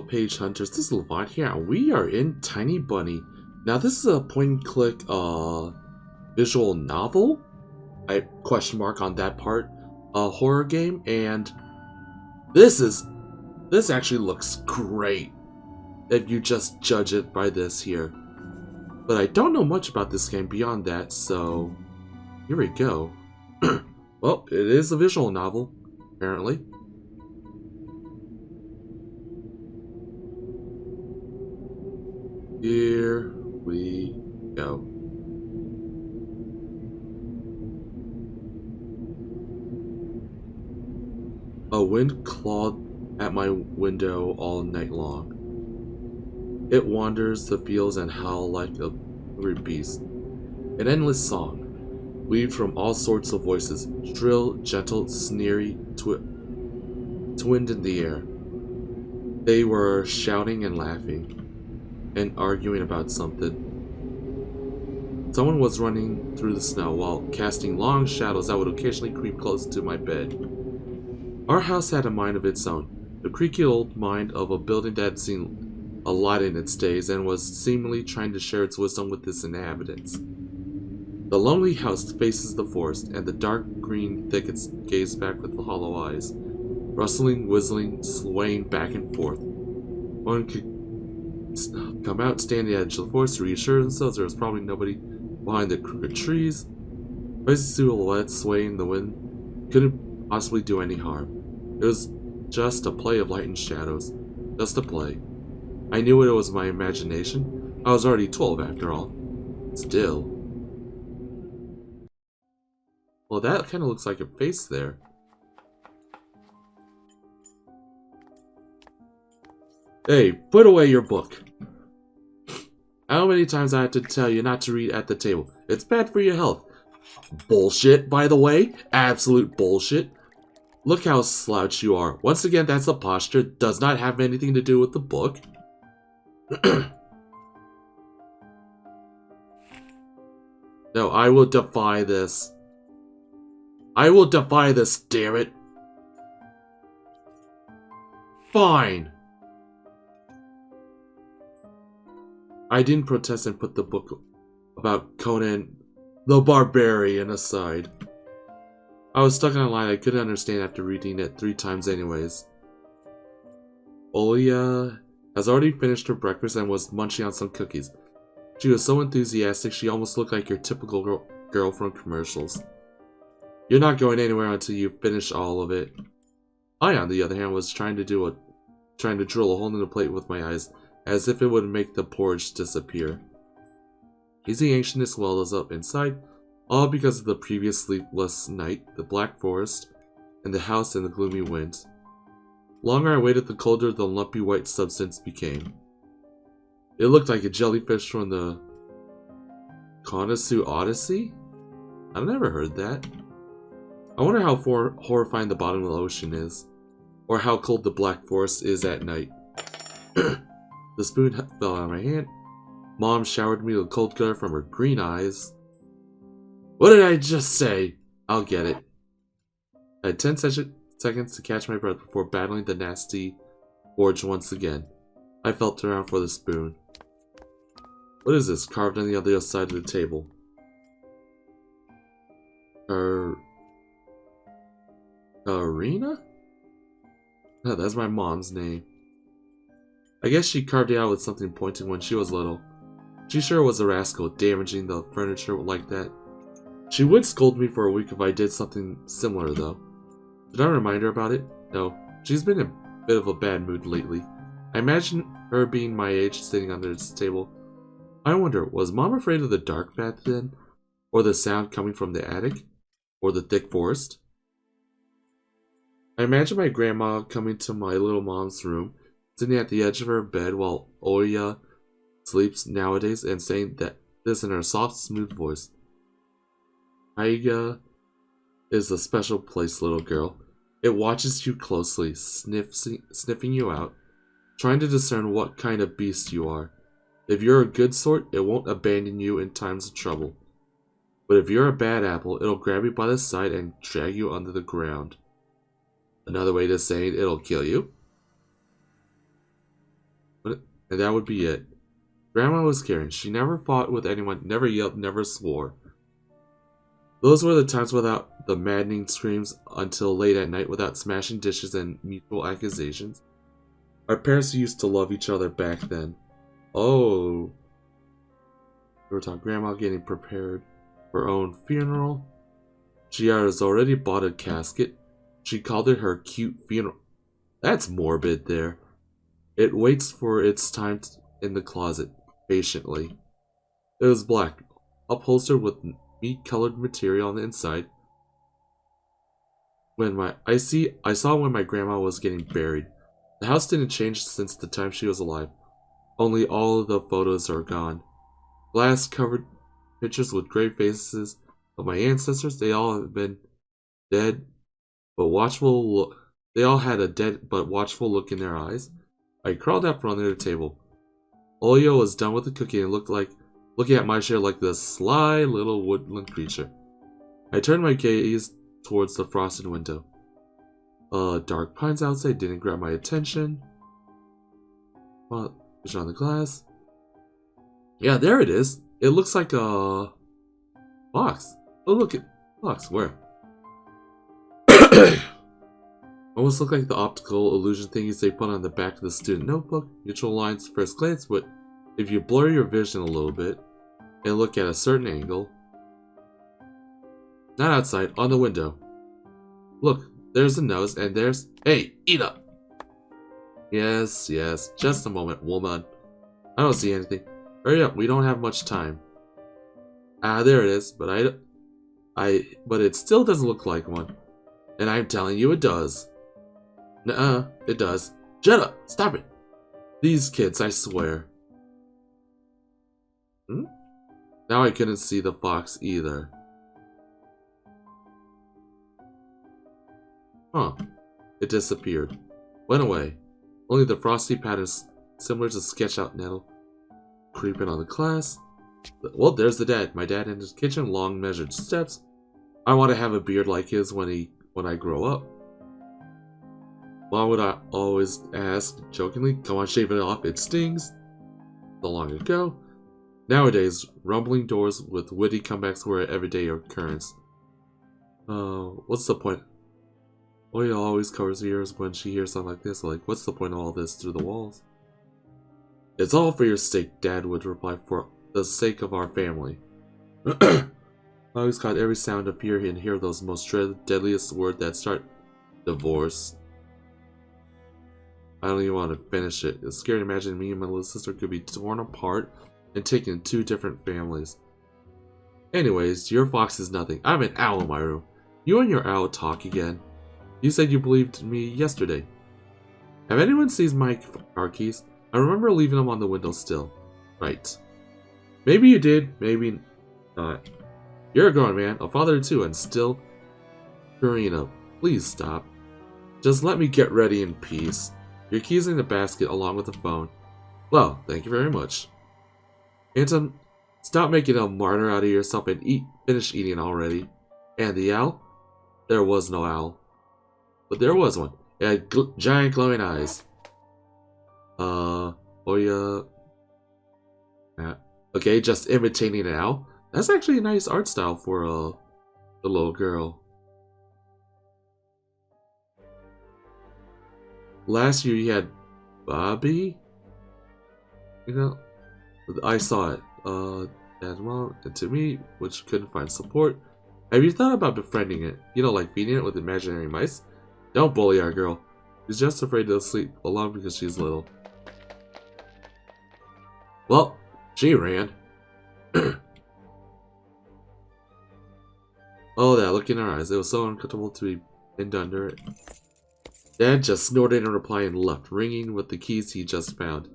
page hunters, this is Levont here, and we are in Tiny Bunny. Now this is a point-and-click visual novel, question mark on that part, horror game, and this actually looks great if you just judge it by this here. But I don't know much about this game beyond that, so here we go. Well, it is a visual novel, apparently. Here we go. A wind clawed at my window all night long. It wanders the fields and howls like a hungry beast. An endless song, weaved from all sorts of voices, shrill, gentle, sneery, twinned in the air. They were shouting and laughing, and arguing about something. Someone was running through the snow while casting long shadows that would occasionally creep close to my bed. Our house had a mind of its own, the creaky old mind of a building that had seen a lot in its days and was seemingly trying to share its wisdom with its inhabitants. The lonely house faces the forest, and the dark green thickets gaze back with hollow eyes, rustling, whistling, swaying back and forth. One could come out, stand at the edge of the forest to reassure themselves there was probably nobody behind the crooked trees. Crazy silhouettes swaying in the wind couldn't possibly do any harm. It was just a play of light and shadows. Just a play. I knew it was my imagination. I was already 12 after all. Still. Well, that kind of looks like a face there. Hey, put away your book. How many times I have to tell you not to read at the table? It's bad for your health. Bullshit, by the way. Absolute bullshit. Look how slouched you are. Once again, that's a posture. Does not have anything to do with the book. No, I will defy this. I will defy this, damn it. Fine. I didn't protest and put the book about Conan the Barbarian aside. I was stuck on a line I couldn't understand after reading it 3 times anyways. Olia has already finished her breakfast and was munching on some cookies. She was so enthusiastic she almost looked like your typical girl from commercials. You're not going anywhere until you finish all of it. I, on the other hand, was trying to drill a hole in the plate with my eyes, as if it would make the porridge disappear. Easy anxiousness wells up inside, all because of the previous sleepless night, the black forest, and the house and the gloomy wind. The longer I waited, the colder the lumpy white substance became. It looked like a jellyfish from the Konosu Odyssey? I've never heard that. I wonder how horrifying the bottom of the ocean is, or how cold the black forest is at night. The spoon fell out of my hand. Mom showered me with cold gutter from her green eyes. What did I just say? I'll get it. I had 10 seconds to catch my breath before battling the nasty forge once again. I felt around for the spoon. What is this carved on the other side of the table? Arena? Oh, that's my mom's name. I guess she carved it out with something pointing when she was little. She sure was a rascal, damaging the furniture like that. She would scold me for a week if I did something similar, though. Did I remind her about it? No. She's been in a bit of a bad mood lately. I imagine her being my age, sitting under this table. I wonder, was Mom afraid of the dark back then? Or the sound coming from the attic? Or the thick forest? I imagine my grandma coming to my little mom's room, sitting at the edge of her bed while Oya sleeps nowadays, and saying this in her soft, smooth voice. Aiga is a special place, little girl. It watches you closely, sniffing you out, trying to discern what kind of beast you are. If you're a good sort, it won't abandon you in times of trouble. But if you're a bad apple, it'll grab you by the side and drag you under the ground. Another way to say it, it'll kill you. and that would be it. Grandma was caring. She never fought with anyone, never yelled, never swore. Those were the times without the maddening screams until late at night, without smashing dishes and mutual accusations. Our parents used to love each other back then. Oh. We were talking Grandma getting prepared for her own funeral. She has already bought a casket. She called it her cute funeral. That's morbid there. It waits for its time in the closet, patiently. It was black, upholstered with meat-colored material on the inside. I saw when my grandma was getting buried. The house didn't change since the time she was alive. Only all of the photos are gone. Glass-covered pictures with gray faces of my ancestors. They all have been dead, but watchful look. They all had a dead but watchful look in their eyes. I crawled out from under the table. Oyo was done with the cooking and looking at my share like the sly little woodland creature. I turned my gaze towards the frosted window. Dark pines outside didn't grab my attention. Well, it's on the glass. Yeah, there it is. It looks like a box. Oh, look at box. Where? Almost look like the optical illusion thingies they put on the back of the student notebook. Neutral lines first glance, but if you blur your vision a little bit and look at a certain angle. Not outside, on the window. Look, there's the nose, and there's... Hey, eat up! Yes, just a moment, woman. I don't see anything. Hurry up, we don't have much time. Ah, there it is, but but it still doesn't look like one. And I'm telling you it does. Nuh-uh, it does. Shut up! Stop it! These kids, I swear. Now I couldn't see the fox either. Huh. It disappeared. Went away. Only the frosty patterns similar to sketch-out nettle creeping on the class. Well, there's the dad. My dad in his kitchen, long measured steps. I want to have a beard like his when I grow up. Mom would always ask, jokingly, come on, shave it off, it stings. So long ago. Nowadays, rumbling doors with witty comebacks were an everyday occurrence. What's the point? Oya always covers her ears when she hears something like this, like, what's the point of all this through the walls? It's all for your sake, Dad would reply, for the sake of our family. I always caught every sound of fear and hear those most deadliest words that start. Divorce. I don't even want to finish it. It's scary to imagine me and my little sister could be torn apart and taken in two different families. Anyways, your fox is nothing. I have an owl in my room. You and your owl talk again. You said you believed me yesterday. Have anyone seen my car keys? I remember leaving them on the windowsill. Right. Maybe you did, maybe not. You're a grown man, a father too, and still... Karina, please stop. Just let me get ready in peace. Your keys in the basket along with the phone. Well, thank you very much. Anton, stop making a martyr out of yourself and finish eating already. And the owl? There was no owl. But there was one. It had giant glowing eyes. Oya... Okay, just imitating an owl. That's actually a nice art style for a little girl. Last year you had Bobby? You know? I saw it. As well, and to me, which couldn't find support. Have you thought about befriending it? You know, like feeding it with imaginary mice? Don't bully our girl. She's just afraid to sleep alone because she's little. Well, she ran. Oh, that look in her eyes. It was so uncomfortable to be pinned under it. Dad just snorted in reply and left, ringing with the keys he just found.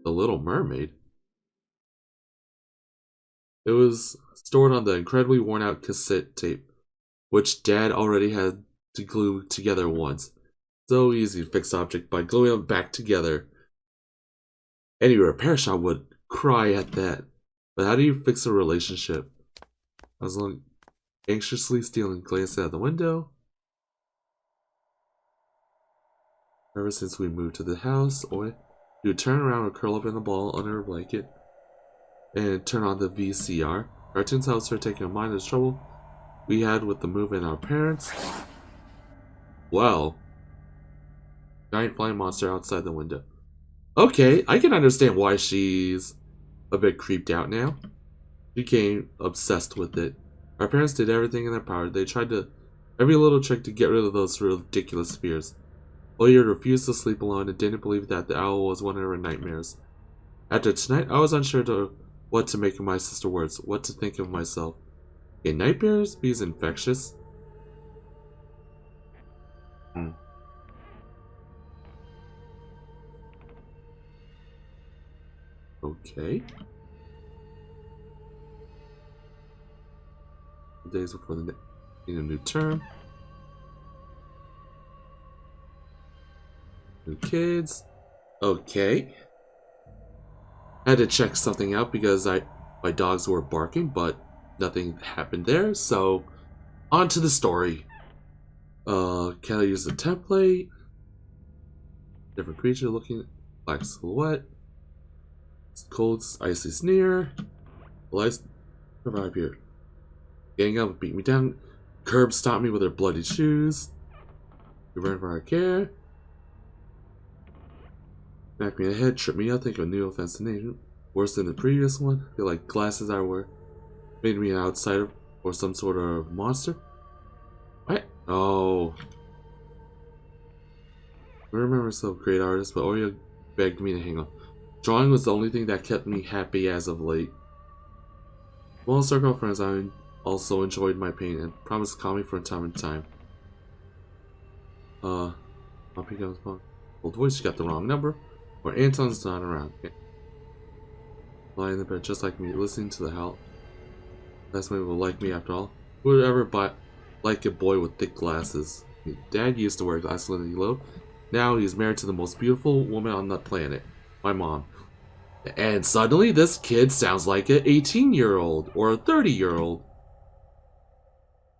The Little Mermaid? It was stored on the incredibly worn-out cassette tape, which Dad already had to glue together once. So easy to fix object by gluing them back together. Any repair shop would cry at that. But how do you fix a relationship? I was anxiously stealing glance out the window. Ever since we moved to the house, Oi, she would turn around and curl up in a ball under her blanket and turn on the VCR. Cartoons helps her taking a mind of the trouble we had with the move and our parents. Wow. Giant flying monster outside the window. Okay, I can understand why she's a bit creeped out now. She became obsessed with it. Our parents did everything in their power. They tried every little trick to get rid of those ridiculous fears. Oya refused to sleep alone and didn't believe that the owl was one of her nightmares. After tonight, I was unsure what to make of my sister's words, what to think of myself. Can nightmares be as infectious? Okay. Days before the in a new term. New kids. Okay. I had to check something out because my dogs were barking, but nothing happened there, so on to the story. Can I use the template? Different creature looking black silhouette. Cold icy sneer. Lights survive here. Gang up and beat me down. Curb stomped me with her bloody shoes. We ran for our care. Smacked me in the head, tripped me up, think of a new offensive name. Worse than the previous one. Feel like glasses I wear made me an outsider or some sort of monster. What? Oh. I remember myself a great artist, but Oreo begged me to hang on. Drawing was the only thing that kept me happy as of late. Well, circle of friends, I also enjoyed my pain and promised to call me from time to time. I'll pick up the phone. Old voice, you got the wrong number. Or Anton's not around. Okay. Lying in the bed just like me, listening to the howl. That's maybe will like me after all. Who would ever like a boy with thick glasses? Dad used to wear glasses when he was low. Now he's married to the most beautiful woman on the planet. My mom. And suddenly this kid sounds like an 18-year-old or a 30-year-old.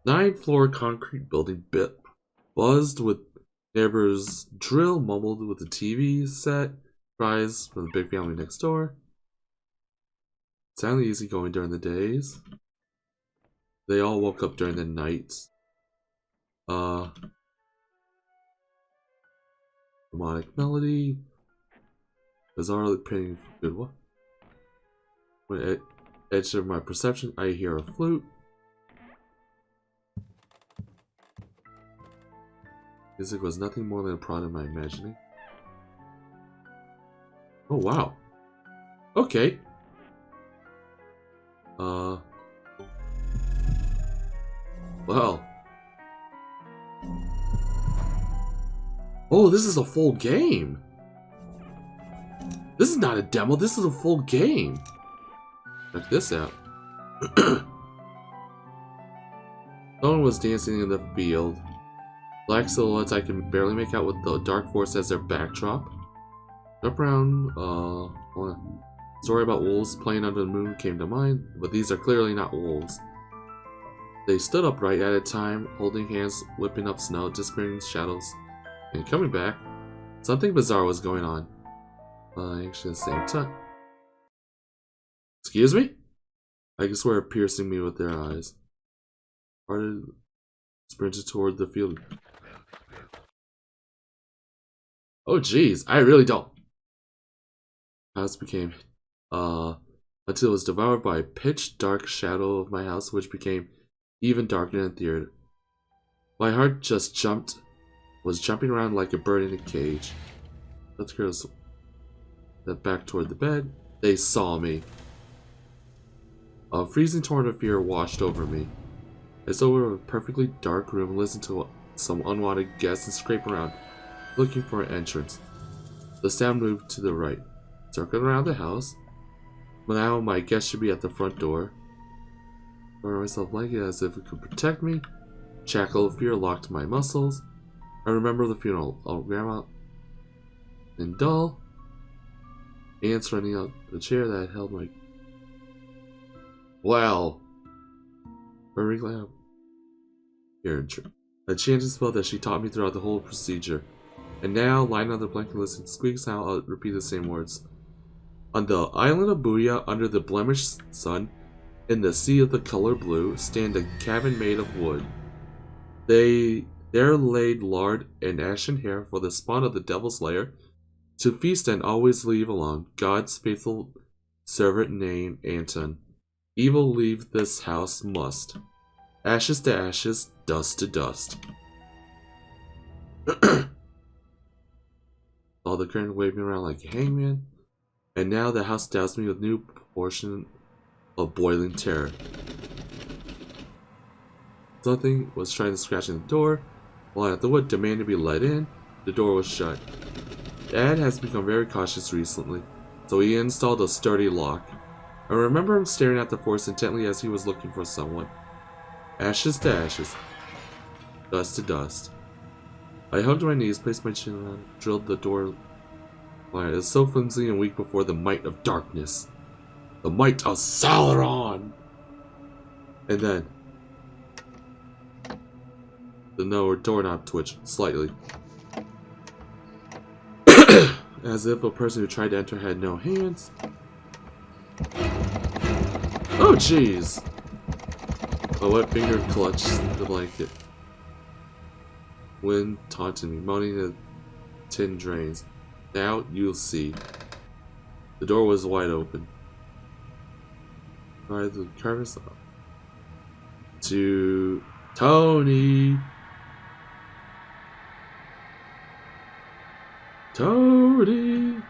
9th-floor concrete building buzzed with neighbors' drill, mumbled with the TV set, cries from the big family next door. Sounded easy going during the days. They all woke up during the nights. Demonic melody. Bizarrely painting good what? When at edge of my perception, I hear a flute. Music was nothing more than a product of my imagining. Oh wow. Okay. Well. Oh, this is a full game. This is not a demo, this is a full game. Check this out. Someone was dancing in the field. Black silhouettes I can barely make out with the dark forest as their backdrop. Jump around, hold on. Story about wolves playing under the moon came to mind, but these are clearly not wolves. They stood upright at a time, holding hands, whipping up snow, disappearing shadows, and coming back. Something bizarre was going on. Actually, at the same time. Excuse me? I can swear piercing me with their eyes. Started sprinted toward the field. Oh jeez, I really don't. House became until it was devoured by a pitch dark shadow of my house, which became even darker in the theater. My heart just was jumping around like a bird in a cage. Let's go back toward the bed. They saw me. A freezing torrent of fear washed over me. As though we were in a perfectly dark room and listened to some unwanted guests and scrape around, looking for an entrance. The sound moved to the right, circling around the house. But now my guest should be at the front door. I covered myself blanket as if it could protect me. Shackle of fear locked my muscles. I remember the funeral. Oh, grandma and dull. Ants running out the chair that held my. Well. Very glad. Here, a chanting spell that she taught me throughout the whole procedure. And now, lying on the blanket listening squeaks out, I'll repeat the same words. On the island of Booyah, under the blemished sun, in the sea of the color blue, stand a cabin made of wood. There laid lard and ashen hair for the spawn of the devil's lair, to feast and always leave alone. God's faithful servant named Anton. Evil leave this house must. Ashes to ashes, dust to dust. All the curtain waving around like a hangman, and now the house doused me with new portion of boiling terror. Something was trying to scratch in the door, while at the wood demanded to be let in. The door was shut. Dad has become very cautious recently, so he installed a sturdy lock. I remember him staring at the forest intently as he was looking for someone. Ashes to ashes, dust to dust. I hugged my knees, placed my chin around, drilled the door. Why, it was so flimsy and weak before the might of darkness. The might of Sauron! And then the doorknob twitched slightly. As if a person who tried to enter had no hands. Oh jeez! A wet finger clutched the blanket. Wind taunted me, moaning the tin drains. Now you'll see. The door was wide open. By the crevice to Tony. Tony.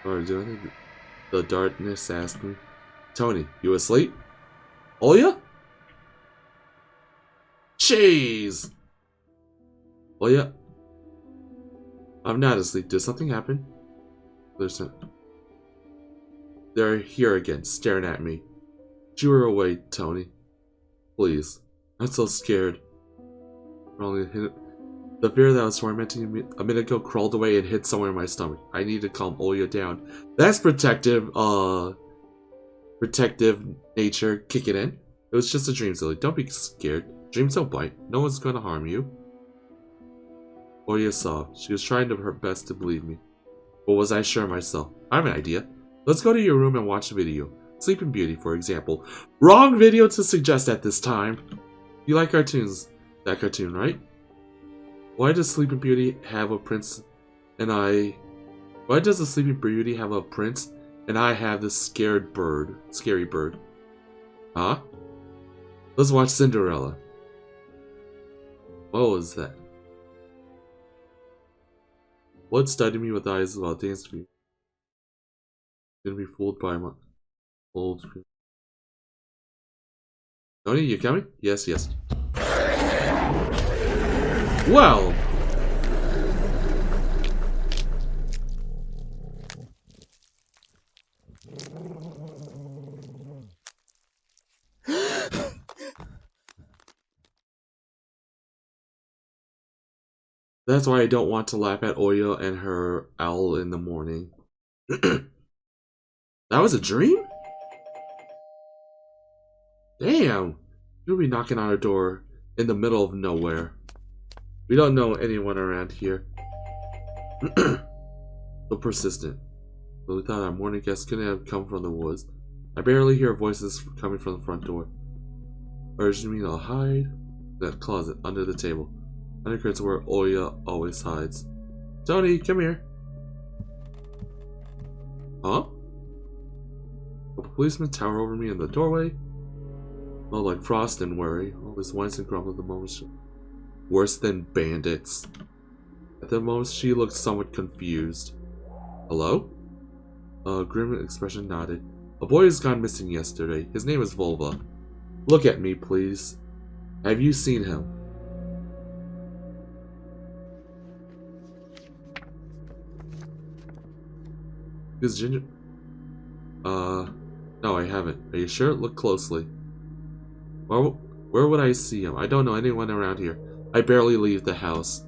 Or doing the darkness asked me. Tony, you asleep? Oh yeah? Jeez! Oh yeah? I'm not asleep. Did something happen? They're here again, staring at me. Shoo her away, Tony. Please. I'm so scared. The fear that was tormenting me a minute ago crawled away and hid somewhere in my stomach. I need to calm Oya down. That's protective nature kicking in. It was just a dream, silly. Don't be scared. Dreams don't bite. No one's gonna harm you. Oya sobbed. She was trying her best to believe me. But was I sure myself? I have an idea. Let's go to your room and watch the video. Sleeping Beauty, for example. Wrong video to suggest at this time. You like cartoons. That cartoon, right? Why does Sleeping Beauty have a prince and I... Why does the Sleeping Beauty have a prince and I have this scary bird? Huh? Let's watch Cinderella. What was that? What studied me with eyes while dancing to me? Gonna be fooled by my old... Tony, you coming? Yes, yes. Well! That's why I don't want to laugh at Oya and her owl in the morning. That was a dream? Damn! You'll be knocking on our door in the middle of nowhere. We don't know anyone around here. So persistent. But we thought our morning guests couldn't have come from the woods. I barely hear voices coming from the front door. Urging me to hide in that closet under the table. Undercurrents where Oya always hides. Tony, come here. Huh? A policeman tower over me in the doorway. Well, like frost and worry. Always whines and grumbles at the moment. Worse than bandits. At the moment, she looked somewhat confused. Hello? A grim expression nodded. A boy has gone missing yesterday. His name is Volva. Look at me, please. Have you seen him? Is Ginger... No, I haven't. Are you sure? Look closely. Where would I see him? I don't know anyone around here. I barely leave the house.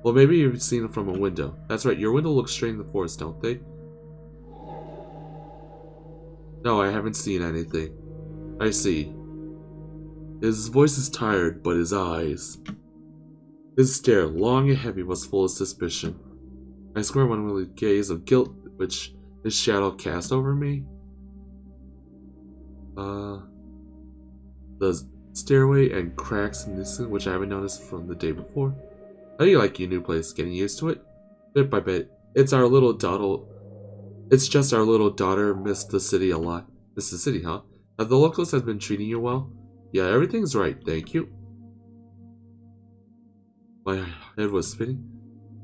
Well, maybe you've seen him from a window. That's right, your window looks straight in the forest, don't they? No, I haven't seen anything. I see. His voice is tired, but his eyes... His stare, long and heavy, was full of suspicion. I squared one with a gaze of guilt which his shadow cast over me. The stairway and cracks in this, which I haven't noticed from the day before. How do you like your new place? Getting used to it? Bit by bit. It's just our little daughter missed the city a lot. Missed the city, huh? Have the locals been treating you well? Yeah, everything's right, thank you. My head was spinning.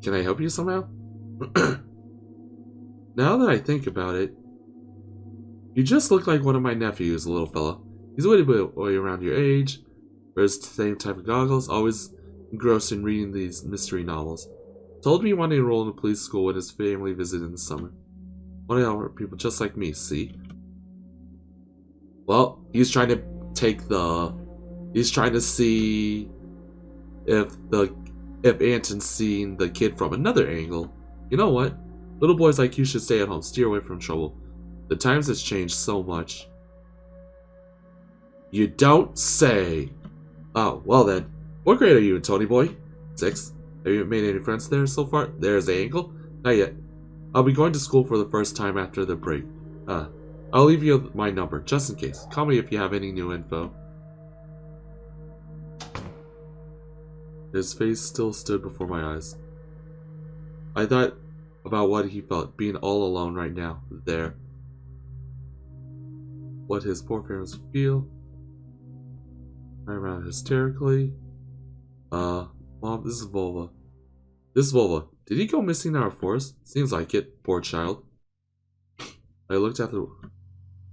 Can I help you somehow? Now that I think about it, you just look like one of my nephews, little fella. He's a little bit around your age, wears the same type of goggles, always engrossed in reading these mystery novels. Told me he wanted to enroll in a police school when his family visited in the summer. One of our people just like me, see? Well, he's trying to see if Anton's seeing the kid from another angle. You know what? Little boys like you should stay at home, steer away from trouble. The times has changed so much. You don't say. Oh, well then. What grade are you in, Tony boy? 6. Have you made any friends there so far? There's the angle? Not yet. I'll be going to school for the first time after the break. I'll leave you my number, just in case. Call me if you have any new info. His face still stood before my eyes. I thought about what he felt, being all alone right now, there. What his poor parents would feel. I ran hysterically. Mom, this is Volva. This is Volva. Did he go missing in our forest? Seems like it, poor child. I looked at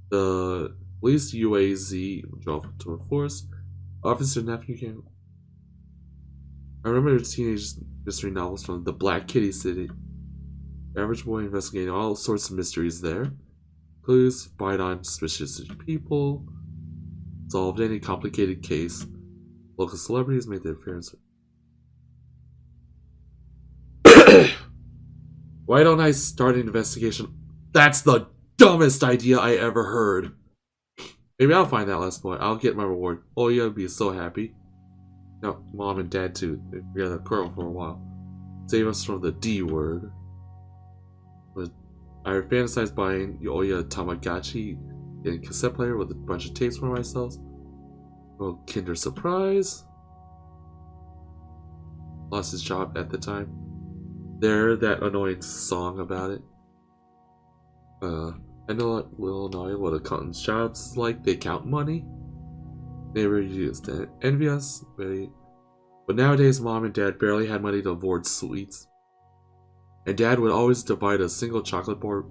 the police UAZ drove to a forest. Officer nephew came. I remember the teenage mystery novels from the Black Kitty City. Average boy investigating all sorts of mysteries there. Clues, spied on suspicious people, solved any complicated case. Local celebrities made their appearance. Why don't I start an investigation? That's the dumbest idea I ever heard. Maybe I'll find that last boy. I'll get my reward. Oh, you'll be so happy. No, Mom and Dad too. They've been together for a while. Save us from the D word. But I fantasized buying Oya Tamagotchi and a cassette player with a bunch of tapes for myself. Oh, Kinder Surprise. Lost his job at the time. That annoying song about it. I know a little annoying what accountants' jobs is like. They count money. They were used to envy us, but nowadays Mom and Dad barely had money to afford sweets. And Dad would always divide a single chocolate bar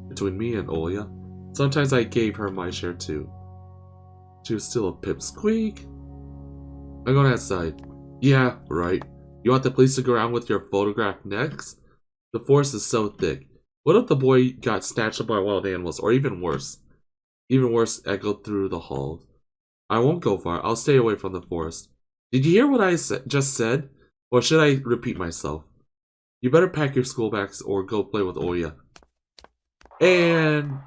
between me and Olya. Sometimes I gave her my share too. She was still a pipsqueak. I'm going outside. Yeah, right. You want the police to go around with your photograph next? The forest is so thick. What if the boy got snatched up by wild animals, or even worse? Even worse, echoed through the halls. I won't go far. I'll stay away from the forest. Did you hear what I just said? Or should I repeat myself? You better pack your school bags or go play with Oya. And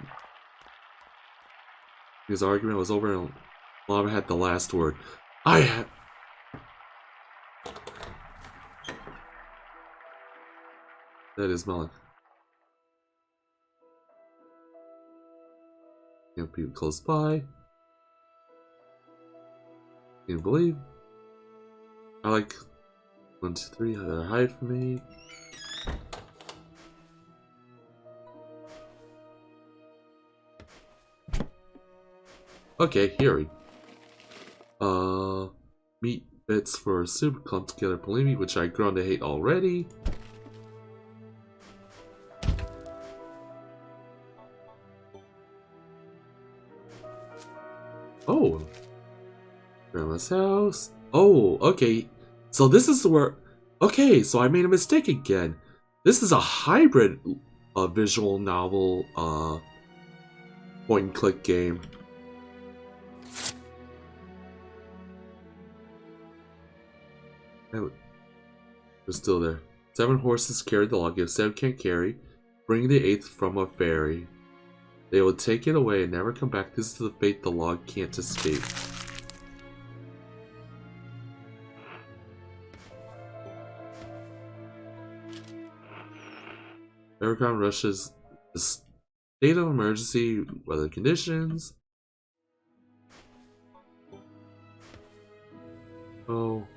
his argument was over and Mom had the last word. That is Melon. Can't be close by. Can you believe? I like 1, 2, 3. They're hide from me. Okay, here we. Meat bits for soup clumped together polemi, which I grown to hate already. Oh, Grandma's house. Oh, okay. So this is where. Okay, so I made a mistake again. This is a hybrid visual novel point and click game. We're still there. 7 horses carried the log. If 7 can't carry, bring the 8th from a ferry. They will take it away and never come back. This is the fate the log can't escape. Evercon rushes the state of emergency, weather conditions. Oh,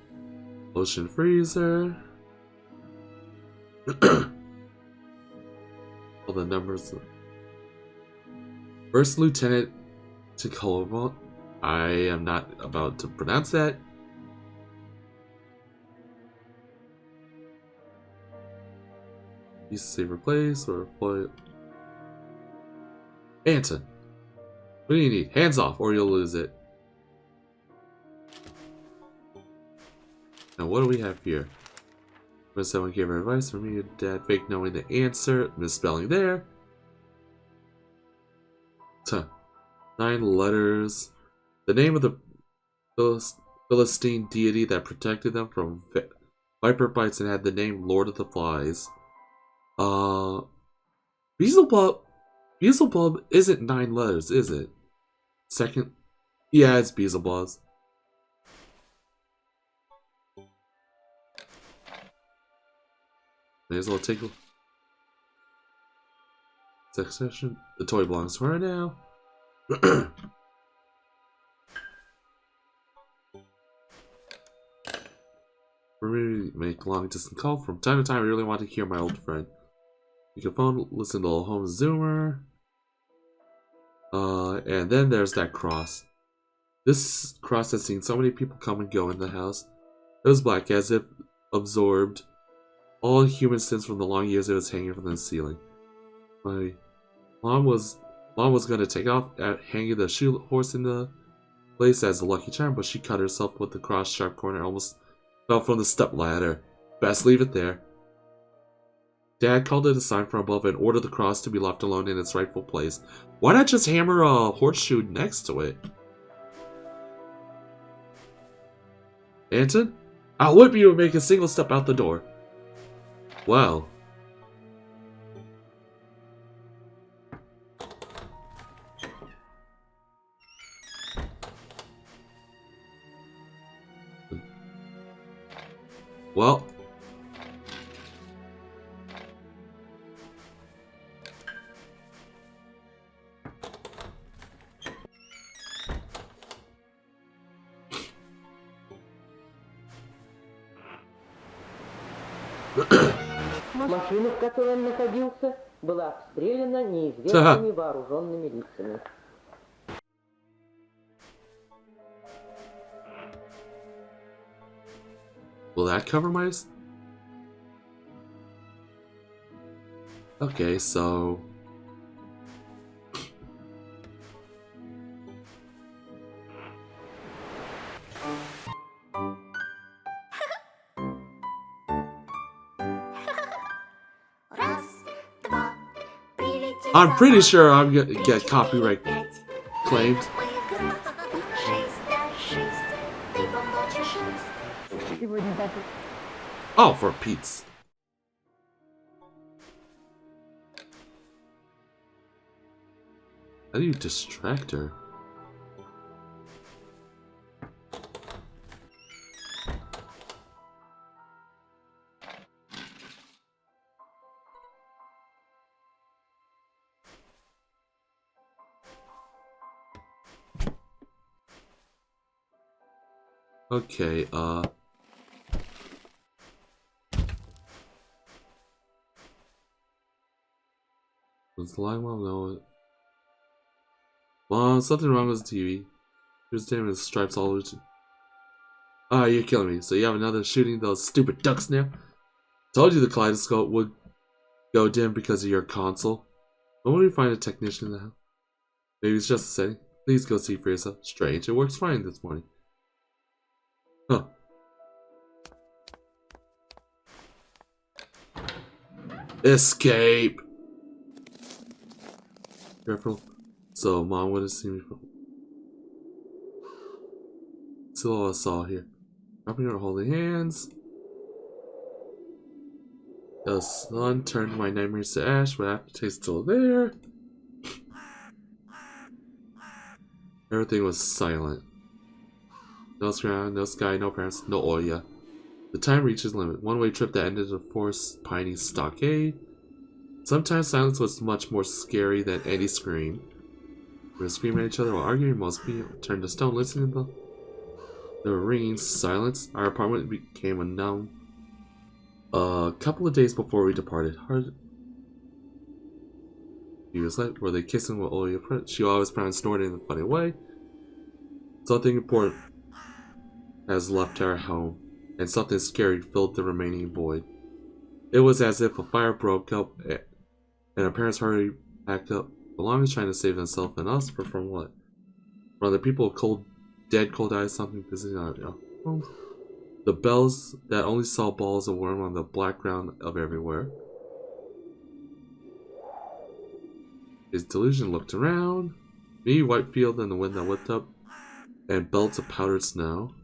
ocean freezer. All the numbers. First Lieutenant to Levont. I am not about to pronounce that. Use safer place or employ. Anton, what do you need? Hands off, or you'll lose it. Now, what do we have here? When someone gave her advice for me, your dad fake knowing the answer, misspelling there. 9 letters. The name of the Philistine deity that protected them from viper bites and had the name Lord of the Flies. Beelzebub isn't 9 letters, is it? Second, yeah, it's Beelzebub. May as well take a succession. The toy belongs to her now. For me to make long distance call from time to time, I really want to hear my old friend. You can phone, listen to a home zoomer. And then there's that cross. This cross has seen so many people come and go in the house. It was black, as if absorbed all human sins from the long years it was hanging from the ceiling. My mom was gonna take off at hanging the shoe horse in the place as a lucky charm, but she cut herself with the cross sharp corner, almost fell from the step ladder. Best leave it there. Dad called it a sign from above and ordered the cross to be left alone in its rightful place. Why not just hammer a horseshoe next to it? Anton? I'll whip you and make a single step out the door. Well. Well. Машина, в которой он находился, была обстреляна неизвестными вооруженными лицами. Will that cover my... Okay, so... I'm pretty sure I'm gonna get copyright claimed. Oh, for Pete's. How do you distract her? Okay, was the line well? No. Mom, something wrong with the TV. There's damn stripes all over. Ah, you're killing me. So you have another shooting those stupid ducks now? Told you the kaleidoscope would go dim because of your console. When will we find a technician in the house? Maybe it's just a setting. Please go see for yourself. Strange, it works fine this morning. Huh. Escape! Careful. So, Mom would have seen me from... Still all I saw here. Dropping her holding hands. The sun turned my nightmares to ash, but aftertaste still there. Everything was silent. No ground, no sky, no parents, no Oya. The time reaches limit. One-way trip that ended a forest piney stockade. Sometimes silence was much more scary than any scream. We were screaming at each other while arguing. Most people turned to stone, listening to the ringing silence. Our apartment became a numb. A couple of days before we departed, he was like, were they kissing with Olia? She always found snorting in a funny way. Something important has left our home, and something scary filled the remaining void. It was as if a fire broke up, and our parents hurried back up, along with trying to save themselves and us, but from what? From the people of dead cold eyes, something visiting our homes. The bells that only saw balls of worm on the black ground of everywhere. His delusion looked around. Me, white field, and the wind that whipped up, and belts of powdered snow.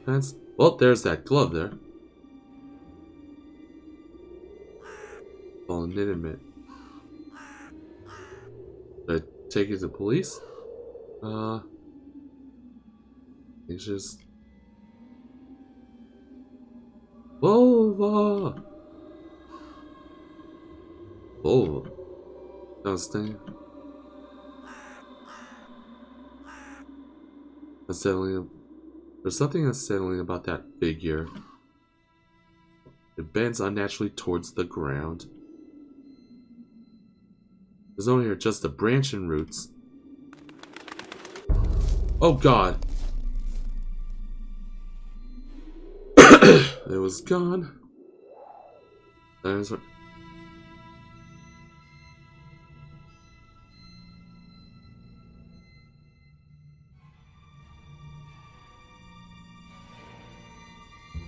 Fence. Well, there's that glove there. Fallen knitted mitt. Should I take it to the police? It's just Volva. Volva. Downstairs. Unsettling. There's something unsettling about that figure. It bends unnaturally towards the ground. There's only just the branch and roots. Oh God! It was gone. Dinosaur.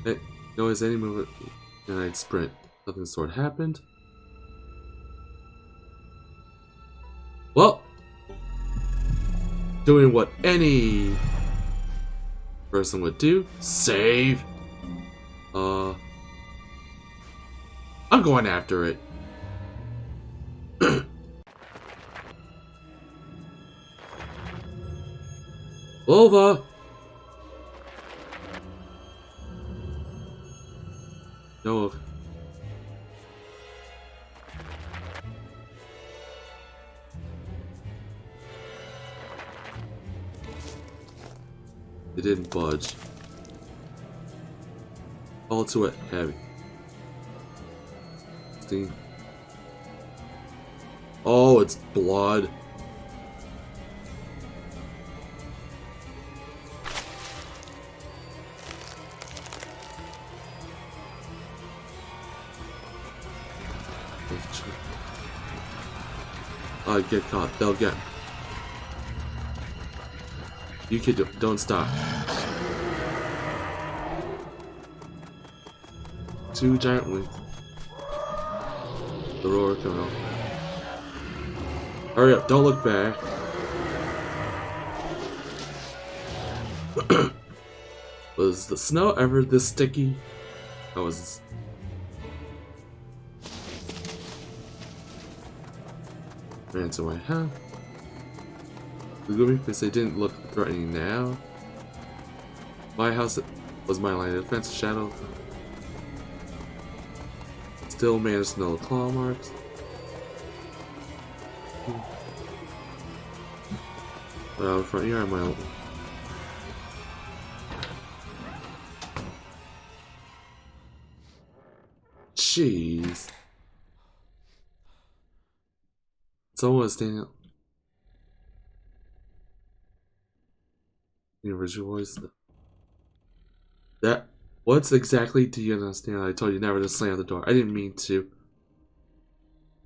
Hey, notice any movement and I'd sprint. Nothing sort happened. Well, doing what any person would do. Save. I'm going after it. Volva. No. It didn't budge. Fall to it heavy. Steam. Oh, it's blood. I get caught. They'll get. You kid, don't stop. Two giant wings. The roar coming out. Hurry up! Don't look back. Was the snow ever this sticky? I was. Ran away, huh? The gloomy face, they didn't look threatening now. My house was my line of defense, shadow. Still managed to know the claw marks. But out in front yard, my own. Jeez. Someone was standing up. The original voice. That. What exactly do you understand? I told you never to slam the door. I didn't mean to.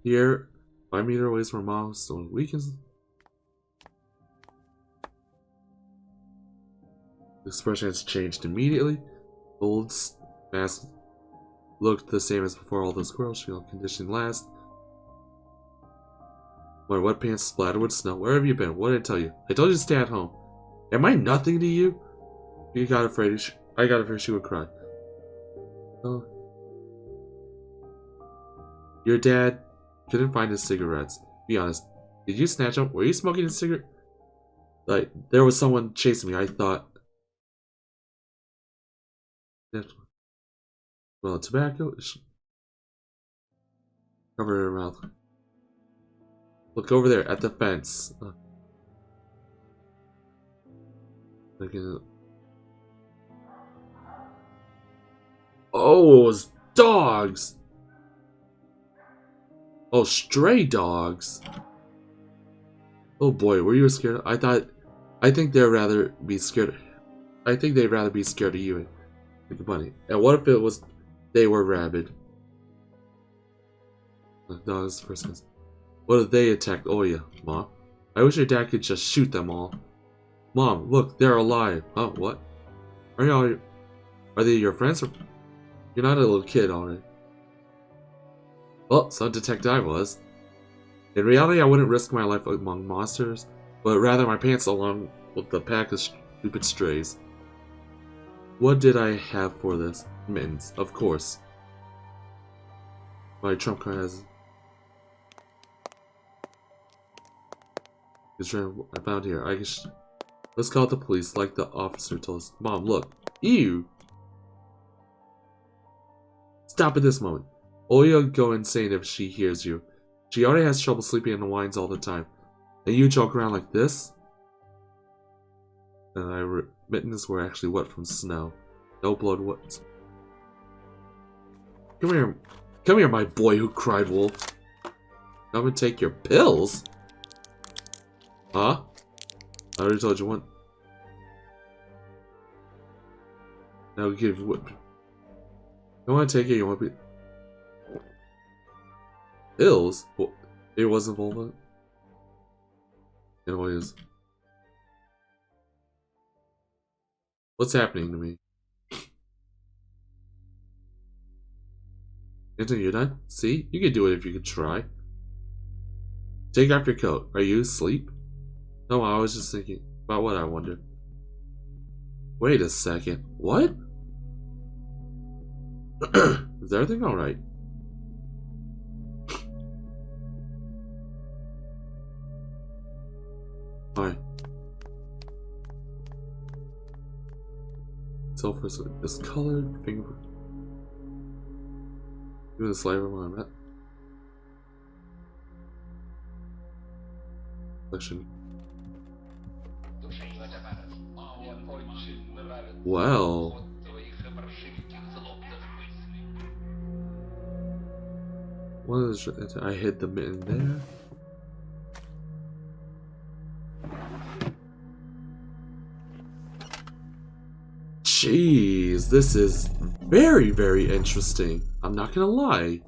Here, 5 meters away from Mom, so we can. The expression has changed immediately. Old mask looked the same as before. All the squirrels, condition last. My wet pants splattered with snow. Where have you been? What did I tell you? I told you to stay at home. Am I nothing to you? You got afraid. I got afraid she would cry. Oh. Your dad couldn't find his cigarettes. Be honest. Did you snatch them? Were you smoking a cigarette? Like, there was someone chasing me. I thought. Well, tobacco. Cover her mouth. Look over there at the fence. Oh, it was dogs. Oh, stray dogs. Oh boy, were you scared? I think they'd rather be scared. I think they'd rather be scared of you, like a bunny. And what if it was they were rabid? The dogs first. What if they attacked Oya, Mom? I wish your dad could just shoot them all. Mom, look, they're alive. Oh, what? Are they your friends? Or you're not a little kid, alright? Well, some detective I was. In reality, I wouldn't risk my life among monsters, but rather my pants along with the pack of stupid strays. What did I have for this? Mittens, of course. My trump card has... I found here. Let's call the police, like the officer told us. Mom, look. Ew! Stop at this moment. Oya go insane if she hears you. She already has trouble sleeping and whines all the time. And you joke around like this? And mittens were actually wet from snow. No blood wet. Come here, my boy who cried wolf. Come and take your pills? Huh? I already told you one. Now give what? You want to take it? You want to be pills? Well, it wasn't vulva. Anyways, what's happening to me? Anthony, you're done? See? You can do it if you could try. Take off your coat. Are you asleep? No, I was just thinking about what I wonder. Wait a second. What? Is everything alright? Alright. Sulfur is colored. Finger. Give me the flavor when I'm at. Collection. Well. What is it? I hid the mitten there. Jeez, this is very, very interesting. I'm not gonna lie.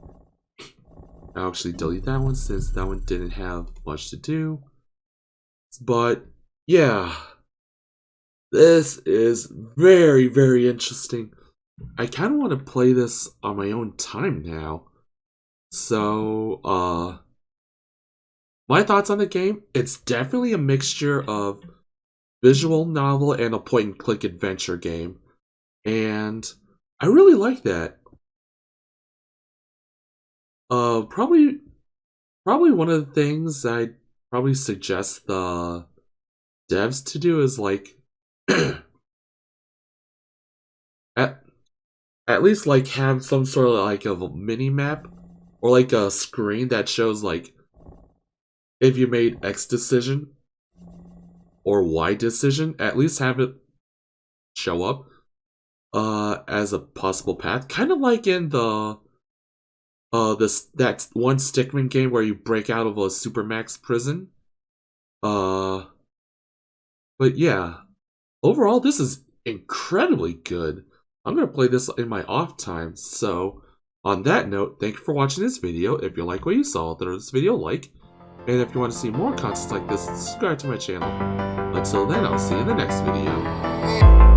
I'll actually delete that one since that one didn't have much to do. But, yeah. This is very, very interesting. I kind of want to play this on my own time now. So, my thoughts on the game, it's definitely a mixture of visual novel and a point-and-click adventure game. And I really like that. Probably one of the things I'd probably suggest the devs to do is like at least like have some sort of like a mini map or like a screen that shows like if you made X decision or Y decision, at least have it show up as a possible path, kind of like in the that one Stickman game where you break out of a Supermax prison. But yeah, overall this is incredibly good. I'm gonna play this in my off time. So on that note, thank you for watching this video. If you like what you saw, throw this video a like, and if you want to see more content like this, subscribe to my channel. Until then, I'll see you in the next video.